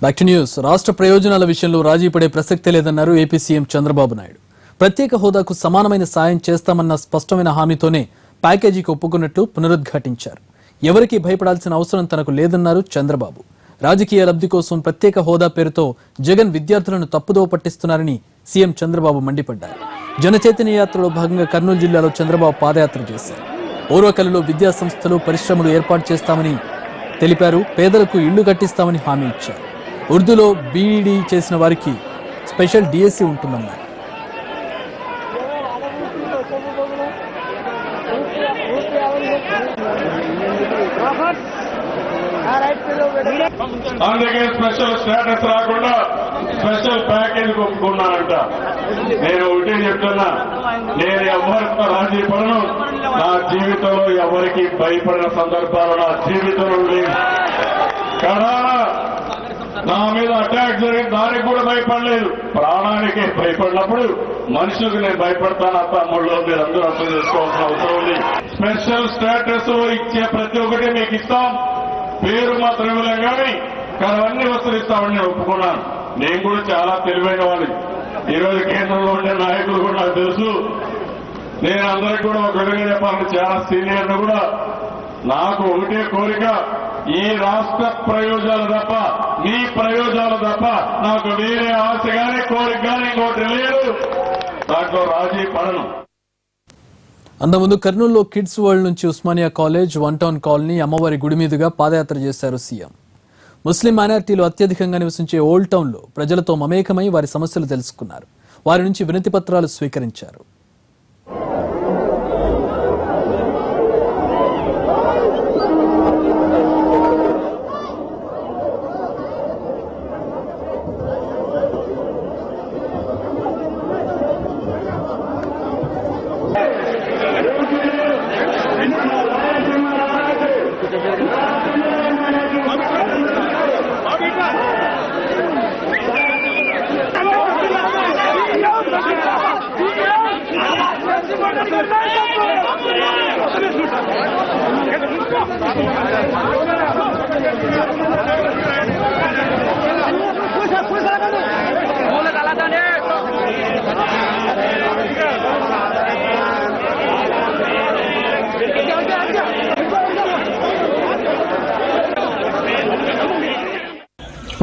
Back to news. రాష్ట్ర ప్రయోజనాల విషయంలో రాజీ పడే ప్రసక్తే లేదన్నారు ఏపీ సీఎం చంద్రబాబు నాయుడు. ప్రత్యేక హోదాకు సమానమైన సాయం చేస్తామన్న స్పష్టమైన హామీతోనే ప్యాకేజీకి ఒప్పుకున్నట్టు పునరుద్ఘాటించారు. ఎవరికీ భయపడాల్సిన అవసరం తనకు లేదన్నారు చంద్రబాబు. రాజకీయ లబ్ధి కోసం ప్రత్యేక హోదా పేరుతో జగన్ విద్యార్థులను తప్పుదోవ పట్టిస్తున్నారని సీఎం చంద్రబాబు మండిపడ్డారు. జనచైతన్య యాత్రలో భాగంగా కర్నూలు జిల్లాలో చంద్రబాబు పాదయాత్ర చేశారు. ఓర్వకల్లులో విద్యా సంస్థలు, పరిశ్రమలు ఏర్పాటు చేస్తామని తెలిపారు. పేదలకు ఇళ్లు కట్టిస్తామని హామీ ఇచ్చారు. ఉర్దూలో బీఈడీ చేసిన వారికి స్పెషల్ డిఎస్సీ ఉంటుందన్నారు. అందుకే స్పెషల్ స్టేటస్ రాకుండా స్పెషల్ ప్యాకేజ్ ఒప్పుకున్నానంట. నేను ఒకటే చెప్తున్నా, నేను ఎవరితో రాజీ పడను. నా జీవితంలో ఎవరికి భయపడిన సందర్భాలు నా జీవితంలో లేదు. కరోనా నా మీద అటాక్ జరిగింది, దానికి కూడా భయపడలేదు. ప్రాణానికి భయపడినప్పుడు మనుషులకు నేను భయపడతాను. తమ్ముళ్ళు మీరందరూ అర్థం చేసుకోవాల్సిన అవసరం ఉంది. స్పెషల్ స్టేటస్ ఇచ్చే ప్రతి ఒక్కటి మీకు ఇస్తాం. పేరు మాత్రం ఇవ్వలేం కానీ అన్ని వస్తువులు ఇస్తామని నేను ఒప్పుకున్నాను. నేను కూడా చాలా తెలివైన వాళ్ళని. ఈరోజు కేంద్రంలో ఉండే నాయకులు కూడా నాకు తెలుసు. నేను అందరికీ కూడా ఒక విధంగా చెప్పాలని చాలా సీనియర్లు కూడా. నాకు ఒకటే కోరిక, ఈ రాష్ట్ర ప్రయోజనాలు తప్ప, మీ ప్రయోజనాలు తప్ప నాకు వేరే ఆశ కానీ కోరిక కానీ ఇంకోటి లేదు. దాంట్లో రాజీ పడను. అంతకుముందు కర్నూలులో కిడ్స్ వరల్డ్ నుంచి Osmania college, one town colony, అమ్మవారి గుడి మీదుగా పాదయాత్ర చేశారు సీఎం. ముస్లిం మైనారిటీలు అత్యధికంగా నివసించే ఓల్డ్ టౌన్లో ప్రజలతో మమేకమై వారి సమస్యలు తెలుసుకున్నారు. వారి నుంచి వినతి పత్రాలు స్వీకరించారు.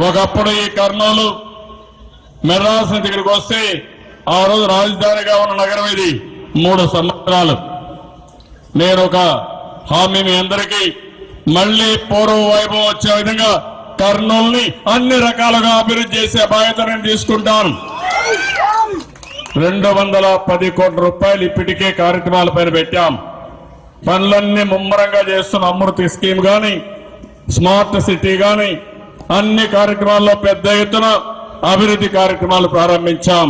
ఒకప్పుడు ఈ కర్నూలు మెడ్రాస్ నుంచి ఇక్కడికి వస్తే ఆ రోజు రాజధానిగా ఉన్న నగరం ఇది. 3 సంవత్సరాలు నేను ఒక హామీ మీ అందరికీ, మళ్లీ పూర్వ వైభవం వచ్చే విధంగా కర్నూలుని అన్ని రకాలుగా అభివృద్ధి చేసే బాధ్యత నేను తీసుకుంటాను. 210 కోట్ల రూపాయలు ఇప్పటికే కార్యక్రమాలపైన పెట్టాం. పనులన్నీ ముమ్మరంగా చేస్తున్న అమృతి స్కీమ్ గాని, స్మార్ట్ సిటీ గాని, అన్ని కార్యక్రమాల్లో పెద్ద ఎత్తున అభివృద్ధి కార్యక్రమాలు ప్రారంభించాం.